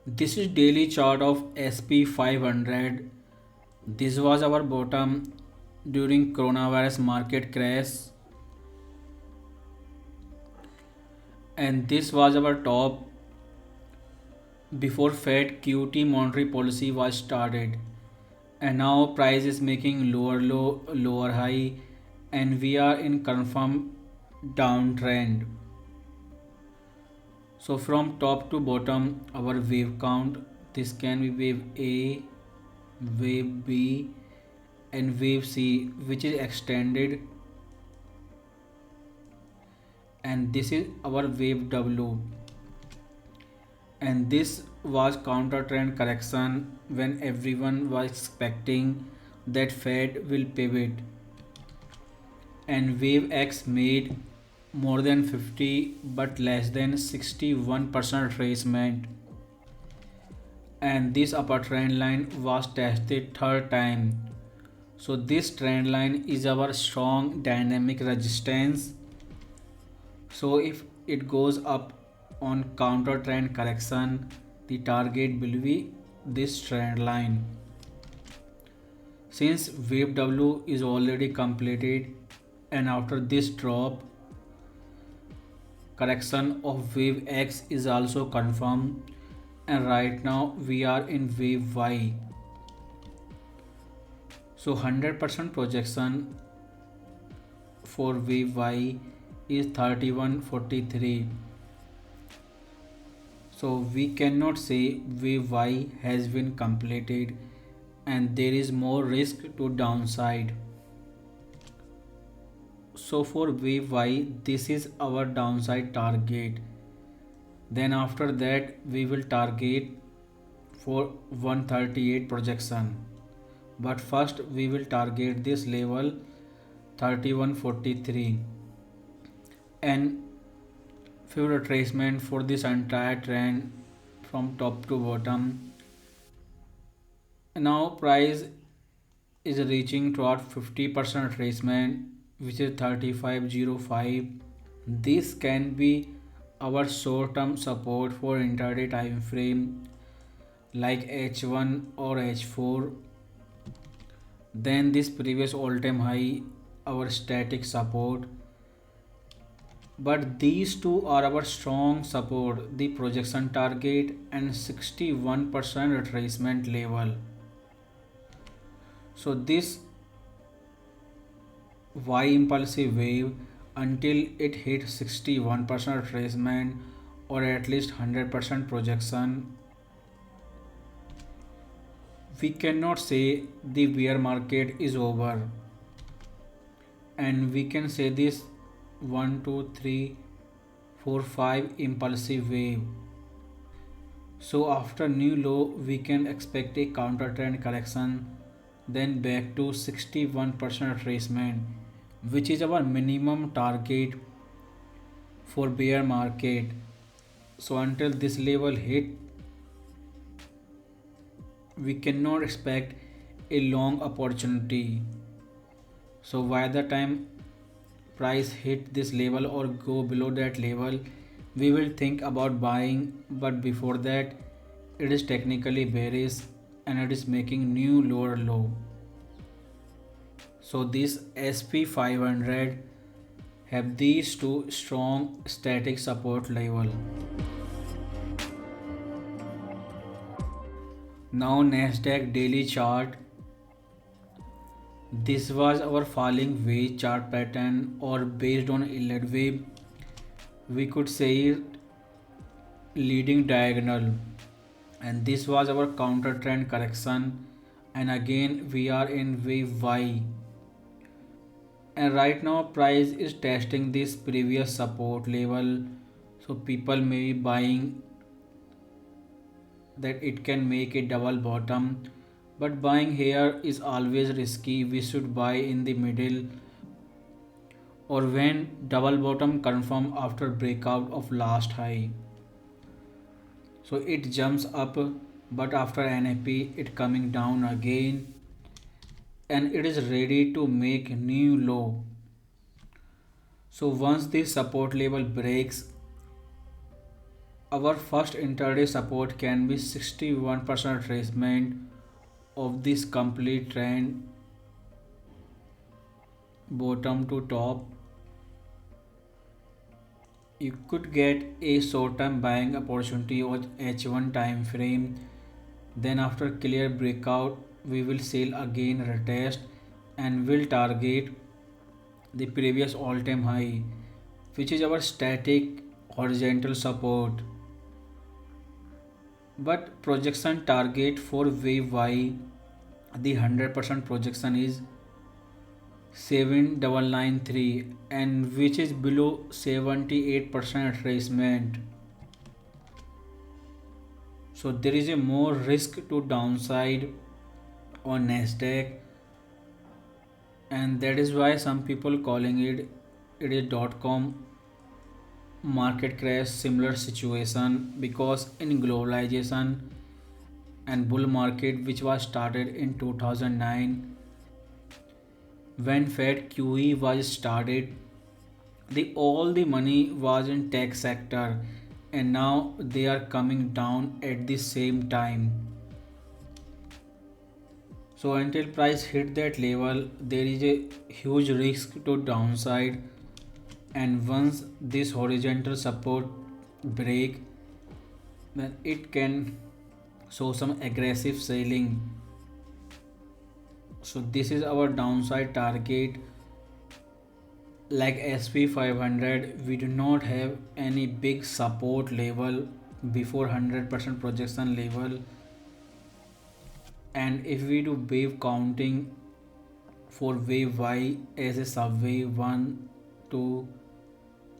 This is daily chart of SP 500. This was our bottom during coronavirus market crash, and this was our top before Fed QT monetary policy was started. And now price is making lower low, lower high, and we are in confirmed downtrend. So from top to bottom, our wave count, this can be wave A, wave B, and wave C, which is extended, and this is our wave W. And this was counter trend correction when everyone was expecting that Fed will pivot, and wave X made more than 50 but less than 61% retracement, and this upper trend line was tested third time. So this trend line is our strong dynamic resistance. So if it goes up on counter trend correction, the target will be this trend line. Since wave W is already completed, and after this drop, correction of wave X is also confirmed, and right now we are in wave Y. So 100% projection for wave Y is 3143. So we cannot say wave Y has been completed, and there is more risk to downside. So for wave Y, this is our downside target. Then after that we will target for 138 projection. But first we will target this level 3143, and few retracement for this entire trend from top to bottom. Now price is reaching toward 50% retracement, which is 3505. This can be our short term support for intraday time frame like H1 or H4. Then this previous all time high, our static support. But these two are our strong support, the projection target and 61% retracement level. So this Y impulsive wave, until it hits 61% retracement or at least 100% projection, we cannot say the bear market is over. And we can say this 1 2 3 4 5 impulsive wave. So after new low we can expect a counter trend correction, then back to 61% retracement, which is our minimum target for bear market. So until this level hit, we cannot expect a long opportunity. So by the time price hit this level or go below that level, we will think about buying. But before that, it is technically bearish and it is making new lower low. So this SP 500 have these two strong static support level. Now NASDAQ daily chart. This was our falling wedge chart pattern, or based on Elliott wave, we could say it leading diagonal. And this was our counter trend correction, and again we are in wave Y. And right now price is testing this previous support level. So people may be buying that it can make a double bottom, but buying here is always risky. We should buy in the middle or when double bottom confirm after breakout of last high. So it jumps up, but after NAP it coming down again, and it is ready to make new low. So once this support level breaks, Our first intraday support can be 61% retracement of this complete trend bottom to top. You could get a short-term buying opportunity on H1 time frame. Then after clear breakout, we will sell again retest and will target the previous all-time high, which is our static horizontal support. But projection target for wave Y, the 100% projection is 7993 and which is below 78% retracement. So there is a more risk to downside on NASDAQ, and that is why some people calling it a .com market crash similar situation, because in globalization and bull market which was started in 2009 when Fed QE was started, the all the money was in tech sector, and now they are coming down at the same time. So until price hit that level, there is a huge risk to downside, and once this horizontal support break, then it can show some aggressive selling. So this is our downside target. Like SP 500, we do not have any big support level before 100% projection level, and if we do wave counting for wave Y as a subwave 1 2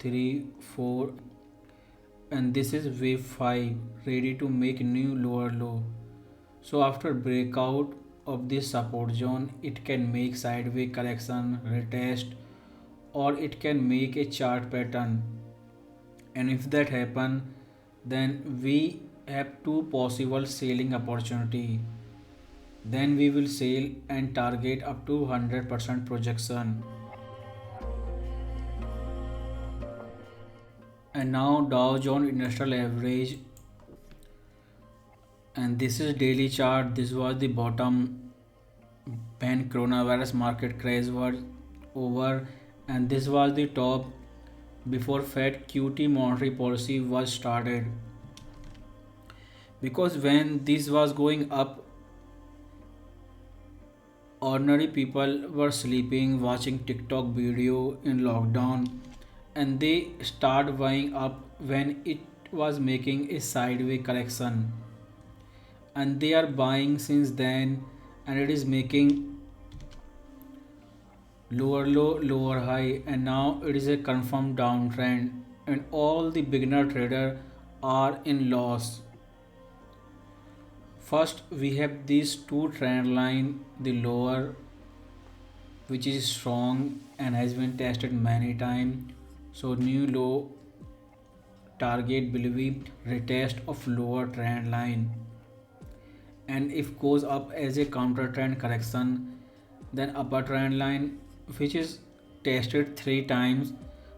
3 4, and this is wave 5 ready to make new lower low. So after breakout of this support zone, it can make sideways correction retest, or it can make a chart pattern, and if that happen, then we have two possible selling opportunity. Then we will sell and target up to 100% projection. And now Dow Jones Industrial Average, and this is daily chart. This was the bottom when coronavirus market crash was over, and this was the top before Fed QT monetary policy was started. Because when this was going up, ordinary people were sleeping, watching TikTok video in lockdown, and they start buying up when it was making a sideways correction, and they are buying since then, and it is making lower low lower high, and now it is a confirmed downtrend, and all the beginner trader are in loss. First we have these two trend line, the lower which is strong and has been tested many times. So new low target will be retest of lower trend line, and if goes up as a counter trend correction, then upper trend line which is tested three times,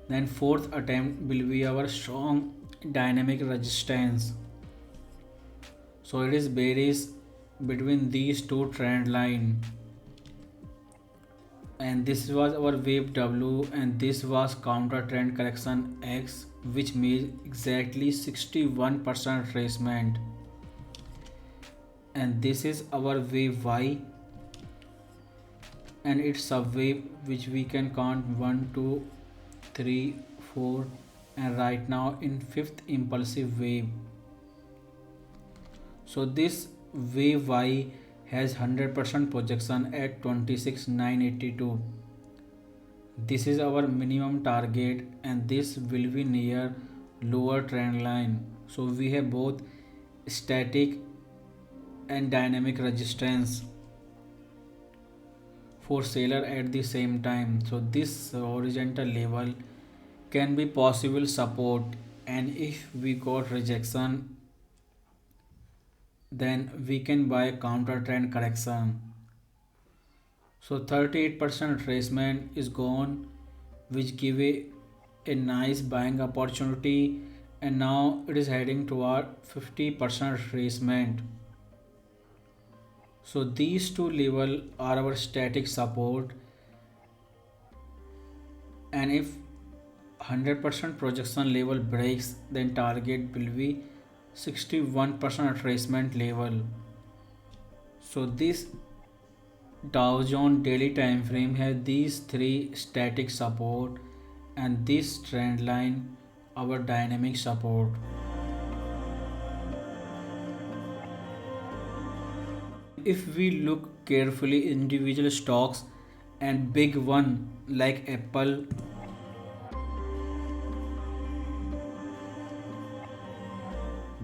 then fourth attempt will be our strong dynamic resistance. So it is varies between these two trend line, and this was our wave W, and this was counter trend correction X, which made exactly 61% retracement, and this is our wave Y, and it's a wave which we can count 1 2 3 4, and right now in fifth impulsive wave. So this wave Y has 100% projection at 26,982. This is our minimum target, and this will be near lower trend line. So we have both static and dynamic resistance for seller at the same time. So this horizontal level can be possible support, and if we got rejection, then we can buy counter trend correction. So 38% retracement is gone, which give a nice buying opportunity, and now it is heading toward 50% retracement. So these two levels are our static support, and if 100% projection level breaks, then target will be 61% retracement level. So this Dow Jones daily time frame has these three static support and this trend line our dynamic support. If we look carefully individual stocks and big one like Apple,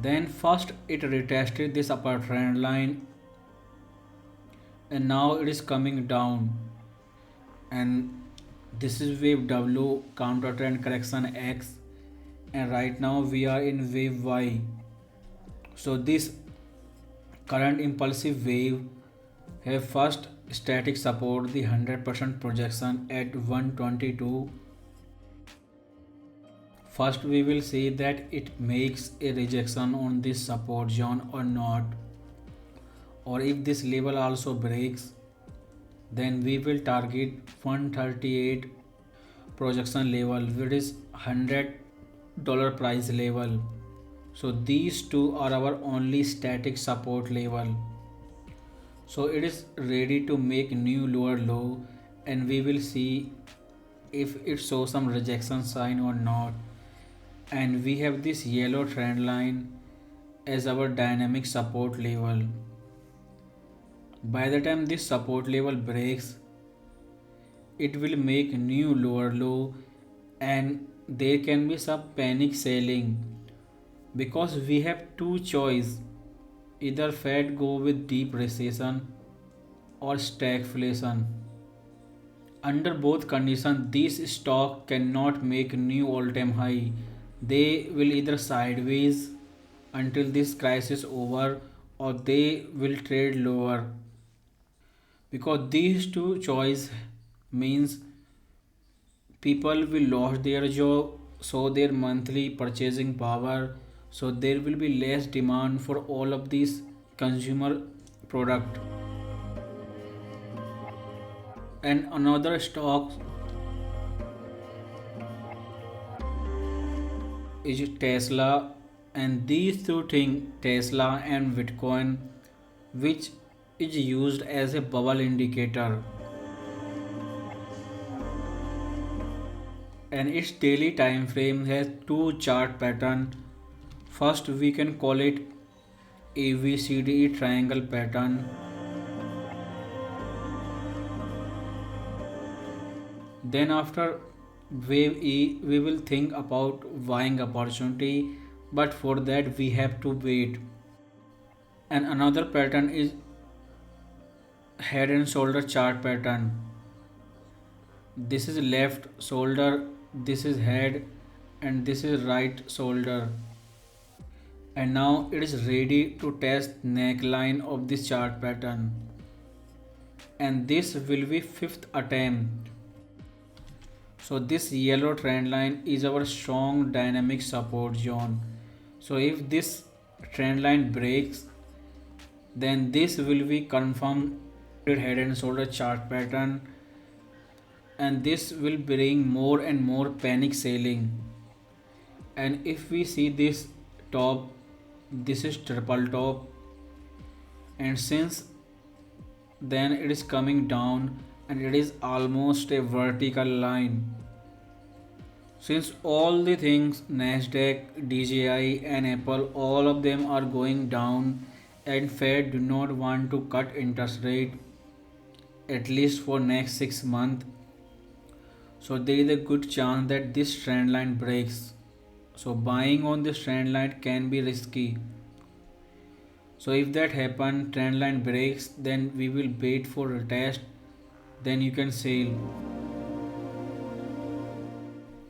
then first it retested this upper trend line and now it is coming down, and this is wave W, counter trend correction X, and right now we are in wave Y. So this current impulsive wave have first static support the 100% projection at 122. First we will see that it makes a rejection on this support zone or not, or if this level also breaks, then we will target 138 projection level, which is $100 price level. So these two are our only static support level. So it is ready to make new lower low, and we will see if it shows some rejection sign or not. And we have this yellow trend line as our dynamic support level. By the time this support level breaks, it will make new lower low, and there can be some panic selling because we have two choice: either Fed go with deep recession or stagflation. Under both conditions, these stock cannot make new all-time high. They will either sideways until this crisis over, or they will trade lower, because these two choice means people will lose their job, so their monthly purchasing power, so there will be less demand for all of these consumer product. And another stock is Tesla, and these two things, Tesla and Bitcoin, which is used as a bubble indicator, and its daily time frame has two chart pattern. First we can call it ABCDE triangle pattern, then after wave E we will think about buying opportunity, but for that we have to wait. And another pattern is head and shoulder chart pattern. This is left shoulder, this is head, and this is right shoulder, and now it is ready to test neckline of this chart pattern, and this will be fifth attempt. So this yellow trend line is our strong dynamic support zone. So if this trend line breaks, then this will be confirmed head and shoulder chart pattern, and this will bring more and more panic selling. And if we see this top, this is triple top, and since then it is coming down and it is almost a vertical line. Since all the things NASDAQ, DJI and Apple, all of them are going down, and Fed do not want to cut interest rate at least for next 6 months, so there is a good chance that this trend line breaks. So buying on this trend line can be risky. So if that happen, trend line breaks, then we will wait for a test, then you can sell.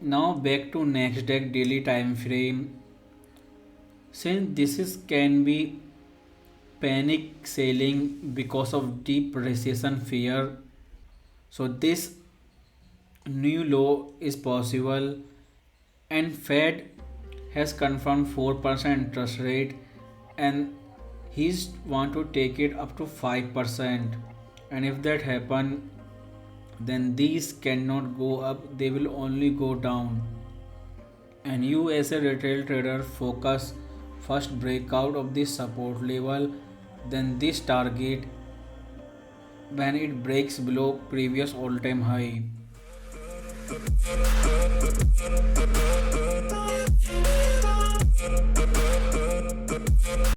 Now back to NASDAQ daily time frame. Since this is can be panic selling because of deep recession fear, so this new low is possible, and Fed has confirmed 4% interest rate, and he's want to take it up to 5. And if that happen, then these cannot go up, they will only go down. And you as a retail trader, focus first breakout of this support level, then this target when it breaks below previous all time high.